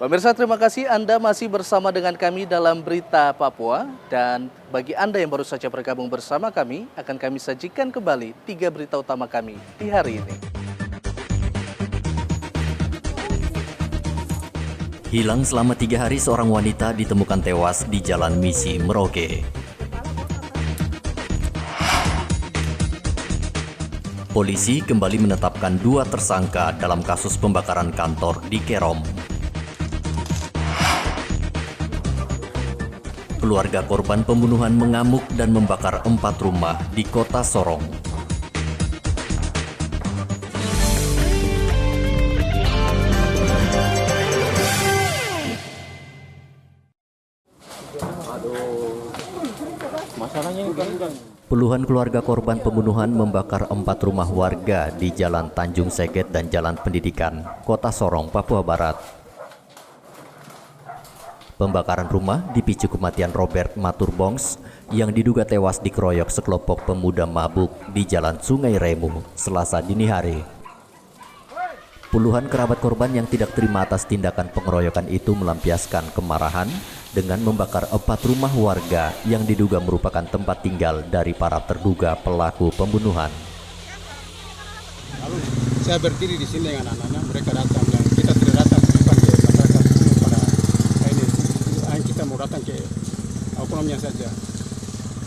Pemirsa, terima kasih Anda masih bersama dengan kami dalam Berita Papua. Dan bagi Anda yang baru saja bergabung bersama kami, akan kami sajikan kembali 3 berita utama kami di hari ini. Hilang selama 3 hari seorang wanita ditemukan tewas di Jalan Misi, Merauke. Polisi kembali menetapkan 2 tersangka dalam kasus pembakaran kantor di Kerom. Keluarga korban pembunuhan mengamuk dan membakar 4 rumah di Kota Sorong. Puluhan keluarga korban pembunuhan membakar 4 rumah warga di Jalan Tanjung Seket dan Jalan Pendidikan, Kota Sorong, Papua Barat. Pembakaran rumah dipicu kematian Robert Maturbongs yang diduga tewas dikeroyok sekelompok pemuda mabuk di Jalan Sungai Remu, Selasa dini hari. Puluhan kerabat korban yang tidak terima atas tindakan pengeroyokan itu melampiaskan kemarahan dengan membakar 4 rumah warga yang diduga merupakan tempat tinggal dari para terduga pelaku pembunuhan. Lalu saya berdiri di sini dengan anak-anak, mereka datang dan kita tidak datang bukan ke masyarakat pada ini. Kita mau datang ke ekonominya saja.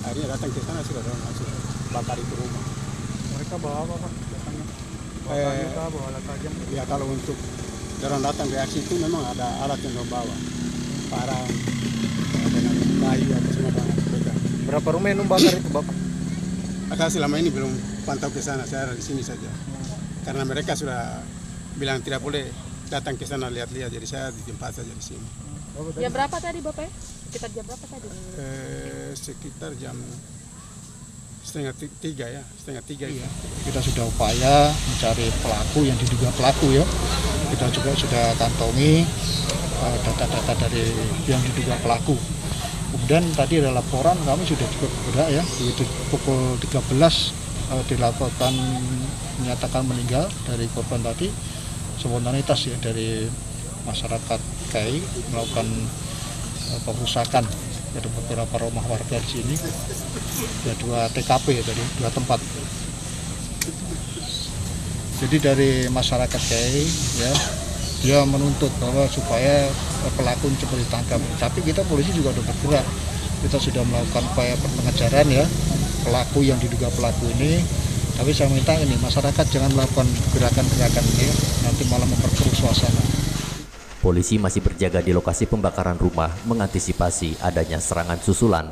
Akhirnya datang ke sana sudah langsung bakar itu rumah. Mereka bawa apa Pak? Bawa alat tajam? Ya kalau untuk orang datang reaksi itu memang ada alat yang membawa. Parang dengan kayu atau semua mereka. Berapa rumah yang membakar itu Bapak? Saya selama ini belum pantau ke sana, saya di sini saja. Karena mereka sudah bilang tidak boleh datang ke sana lihat-lihat, jadi saya di tempat saja di sini. Jam berapa tadi Bapak? Sekitar jam berapa tadi? Sekitar jam setengah tiga ya. Kita sudah upaya mencari pelaku yang diduga pelaku ya. Kita juga sudah kantongi data-data dari yang diduga pelaku. Kemudian tadi ada laporan kami sudah cukup bergerak ya. Di pukul 13 dilaporkan menyatakan meninggal dari korban tadi. Spontanitas ya dari masyarakat KAI melakukan perusakan dari beberapa rumah warga di sini. Ada 2 TKP dari 2 tempat. Jadi dari masyarakat KAI ya, dia menuntut bahwa supaya pelaku cepat ditangkap. Tapi kita polisi juga sudah bergerak. Kita sudah melakukan upaya pengejaran ya pelaku yang diduga pelaku ini. Tapi saya minta ini masyarakat jangan melakukan gerakan-gerakan ini nanti malah memperkeruh suasana. Polisi masih berjaga di lokasi pembakaran rumah mengantisipasi adanya serangan susulan.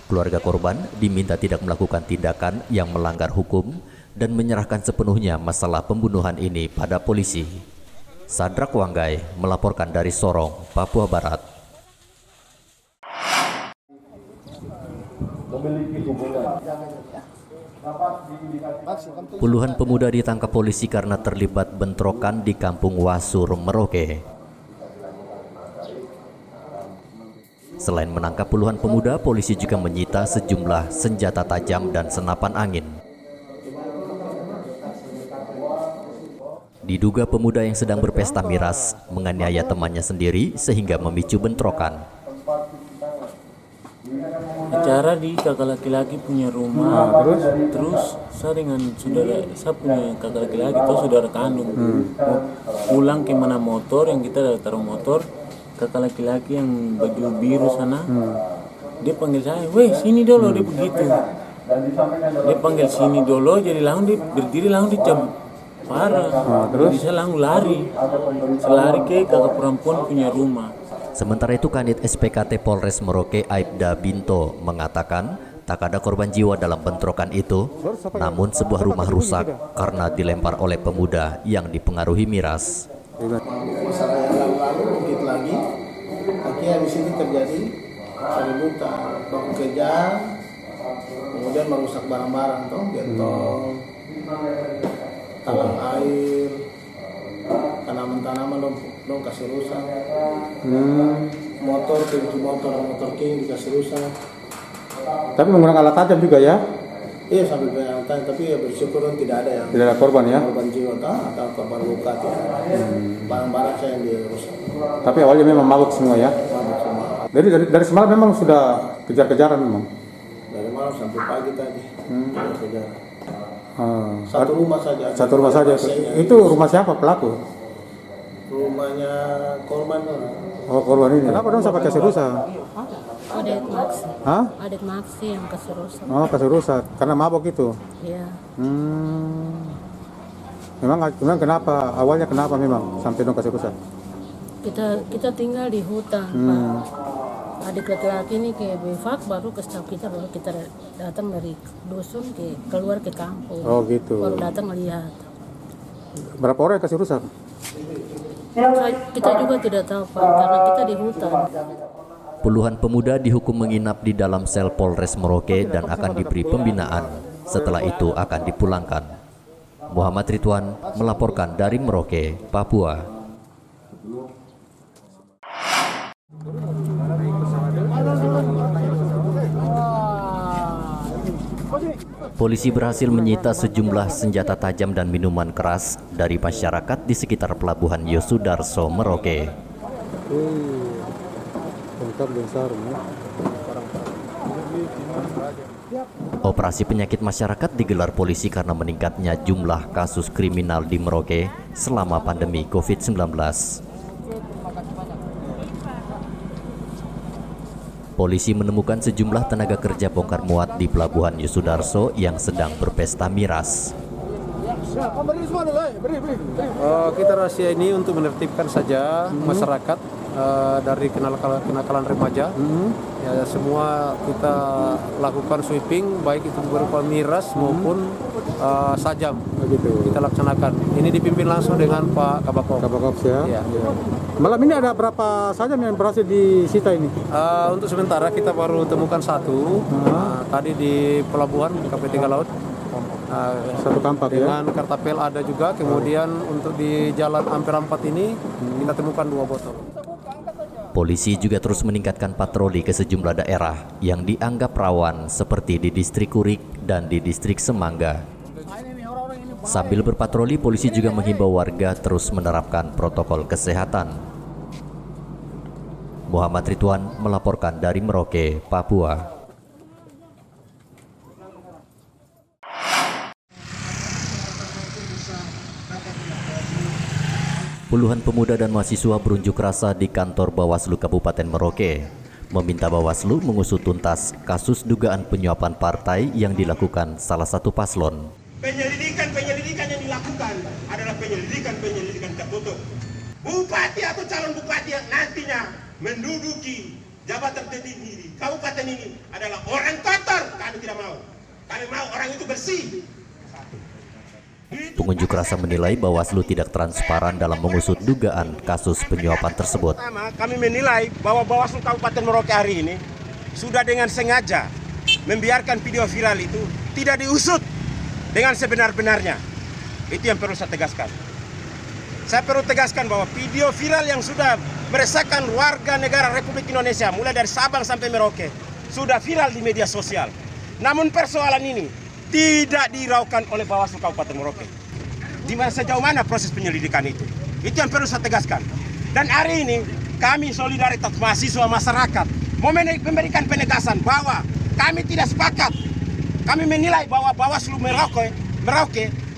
Keluarga korban diminta tidak melakukan tindakan yang melanggar hukum dan menyerahkan sepenuhnya masalah pembunuhan ini pada polisi. Sadrak Wanggai melaporkan dari Sorong, Papua Barat. Puluhan pemuda ditangkap polisi karena terlibat bentrokan di Kampung Wasur, Merauke. Selain menangkap puluhan pemuda, polisi juga menyita sejumlah senjata tajam dan senapan angin. Diduga pemuda yang sedang berpesta miras menganiaya temannya sendiri sehingga memicu bentrokan. Acara di kakak laki-laki punya rumah, terus saya dengan saya punya kakak laki-laki itu saudara kandung. Mau pulang ke mana motor yang kita taruh motor, kakak laki-laki yang baju biru sana, dia panggil saya, weh sini dulu, dia begitu. Dia panggil sini dulu, jadi langsung dia berdiri langsung dicabut. Parah, jadi saya langsung lari. Saya lari ke kakak perempuan punya rumah. Sementara itu Kanit SPKT Polres Merauke Aibda Binto mengatakan tak ada korban jiwa dalam bentrokan itu, namun sebuah rumah rusak karena dilempar oleh pemuda yang dipengaruhi miras. Masalah yang lalu dikit lagi, akhirnya di sini terjadi keributan, baku kejang, kemudian merusak barang-barang, gentong, talang air, tanaman-tanaman dong kasih rusak, motor king dikasih rusak. Tapi menggunakan alat tajam juga ya? Iya sampai penyamatan, tapi ya bersyukur tidak ada yang Tidak ada korban ya? korban jiwa atau korban luka tidak. Barang-barang saya yang dirusak. Tapi awalnya memang mabuk semua ya? Mabuk semua. Jadi dari semalam memang sudah kejar-kejaran memang? Dari malam sampai pagi tadi. Kejar. Satu rumah saja. Satu rumah saja. Itu rumah siapa pelaku? Rumahnya korban. Oh korban ini. Kenapa dong sampai kasih rusak? Adet Maksi. Hah? Adet Maksi yang kasih rusak. Oh kasih rusak karena mabok itu. Iya. Memang kenapa? Awalnya kenapa memang sampai dong kasih rusak? Kita tinggal di hutan, Pak. Adik laki-laki ini ke bivak, baru ke staff kita, baru kita datang dari dusun keluar ke kampung. Oh gitu. Baru datang melihat. Berapa orang yang kasih rusak? Kita juga tidak tahu, Pak, karena kita di hutan. Puluhan pemuda dihukum menginap di dalam sel Polres Merauke dan akan diberi pembinaan. Setelah itu akan dipulangkan. Muhammad Ridwan melaporkan dari Merauke, Papua. Polisi berhasil menyita sejumlah senjata tajam dan minuman keras dari masyarakat di sekitar pelabuhan Yosudarso, Merauke. Operasi penyakit masyarakat digelar polisi karena meningkatnya jumlah kasus kriminal di Merauke selama pandemi COVID-19. Polisi menemukan sejumlah tenaga kerja bongkar muat di pelabuhan Yosudarso yang sedang berpesta miras. Kita rahasia ini untuk menertibkan saja masyarakat dari kenakalan remaja. Ya, semua kita lakukan sweeping, baik itu berupa miras maupun sajam. Kita laksanakan. Ini dipimpin langsung dengan Pak Kabakop. Ya. Malam ini ada berapa sajam yang berhasil disita ini? Untuk sementara kita baru temukan satu. Tadi di pelabuhan KP3 Laut. Satu kampak dengan kartapel ada juga. Kemudian untuk di Jalan Ampera 4 ini kita temukan 2 botol. Polisi juga terus meningkatkan patroli ke sejumlah daerah yang dianggap rawan seperti di distrik Kurik dan di distrik Semangga. Sambil berpatroli, polisi juga menghimbau warga terus menerapkan protokol kesehatan. Muhammad Ridwan melaporkan dari Merauke, Papua. Puluhan pemuda dan mahasiswa berunjuk rasa di kantor Bawaslu Kabupaten Merauke, meminta Bawaslu mengusut tuntas kasus dugaan penyuapan partai yang dilakukan salah satu paslon. Penyelidikan yang dilakukan adalah penyelidikan tertutup. Bupati atau calon bupati yang nantinya menduduki jabatan tertinggi di kabupaten ini adalah orang kotor. Kami tidak mau. Kami mau orang itu bersih. Pengunjuk rasa menilai Bawaslu tidak transparan dalam mengusut dugaan kasus penyuapan tersebut. Kami menilai bahwa Bawaslu Kabupaten Merauke hari ini sudah dengan sengaja membiarkan video viral itu tidak diusut dengan sebenar-benarnya. Itu yang perlu saya tegaskan. Saya perlu tegaskan bahwa video viral yang sudah meresahkan warga negara Republik Indonesia mulai dari Sabang sampai Merauke sudah viral di media sosial. Namun persoalan ini tidak diraukan oleh Bawaslu Kabupaten Merauke. Di mana sejauh mana proses penyelidikan itu? Itu yang perlu saya tegaskan. Dan hari ini kami solidaritas mahasiswa masyarakat mau memberikan penegasan bahwa kami tidak sepakat. Kami menilai bahwa Bawaslu Merauke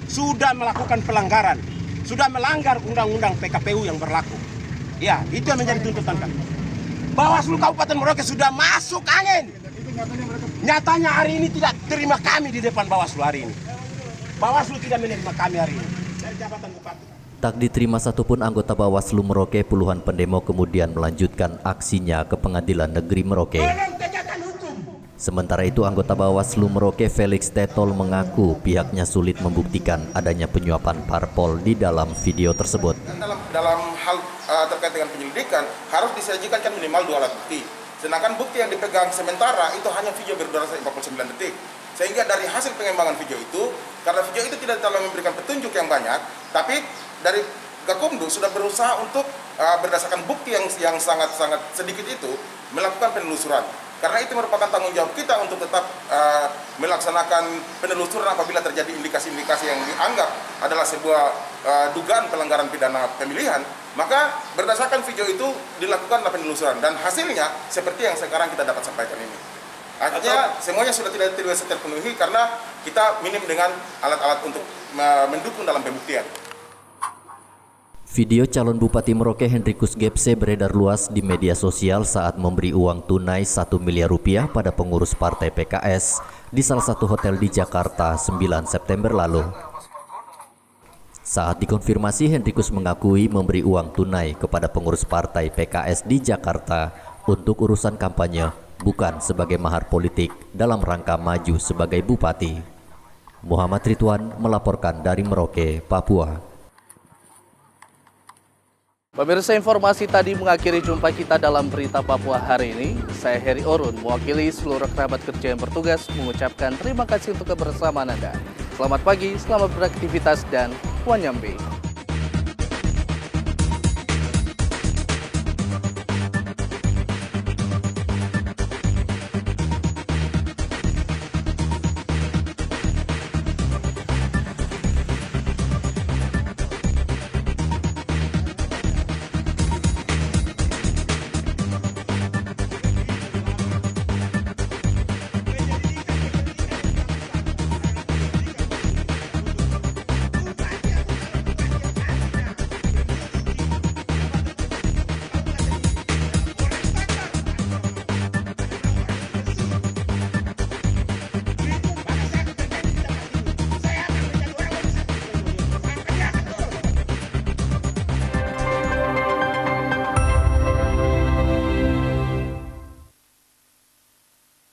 sudah melakukan pelanggaran, sudah melanggar undang-undang PKPU yang berlaku. Ya, itu yang menjadi tuntutan kami. Bawaslu Kabupaten Merauke sudah masuk angin. Nyatanya hari ini tidak terima kami di depan Bawaslu hari ini. Bawaslu tidak menerima kami hari ini dari jabatan bupati. Tak diterima satupun anggota Bawaslu Merauke, puluhan pendemo kemudian melanjutkan aksinya ke Pengadilan Negeri Merauke. Sementara itu, anggota Bawaslu Merauke Felix Tetol mengaku pihaknya sulit membuktikan adanya penyuapan parpol di dalam video tersebut. Dalam hal terkait dengan penyelidikan harus disajikan kan minimal 2 alat bukti. Sedangkan bukti yang dipegang sementara itu hanya video berdurasi 49 detik. Sehingga dari hasil pengembangan video itu, karena video itu tidak terlalu memberikan petunjuk yang banyak, tapi dari Gakumdu sudah berusaha untuk berdasarkan bukti yang sangat-sangat sedikit itu melakukan penelusuran. Karena itu merupakan tanggung jawab kita untuk tetap melaksanakan penelusuran apabila terjadi indikasi-indikasi yang dianggap adalah sebuah dugaan pelanggaran pidana pemilihan, maka berdasarkan video itu dilakukanlah penelusuran dan hasilnya seperti yang sekarang kita dapat sampaikan ini. Artinya semuanya sudah tidak bisa terpenuhi karena kita minim dengan alat-alat untuk mendukung dalam pembuktian. Video calon Bupati Merauke Hendrikus Gepse beredar luas di media sosial saat memberi uang tunai 1 miliar rupiah pada pengurus partai PKS di salah satu hotel di Jakarta 9 September lalu. Saat dikonfirmasi, Hendrikus mengakui memberi uang tunai kepada pengurus partai PKS di Jakarta untuk urusan kampanye, bukan sebagai mahar politik dalam rangka maju sebagai bupati. Muhammad Ridwan melaporkan dari Merauke, Papua. Pemirsa, informasi tadi mengakhiri jumpa kita dalam Berita Papua hari ini. Saya Heri Orun, mewakili seluruh kerabat kerja yang bertugas, mengucapkan terima kasih untuk kebersamaan Anda. Selamat pagi, selamat beraktivitas, dan Wanyambe.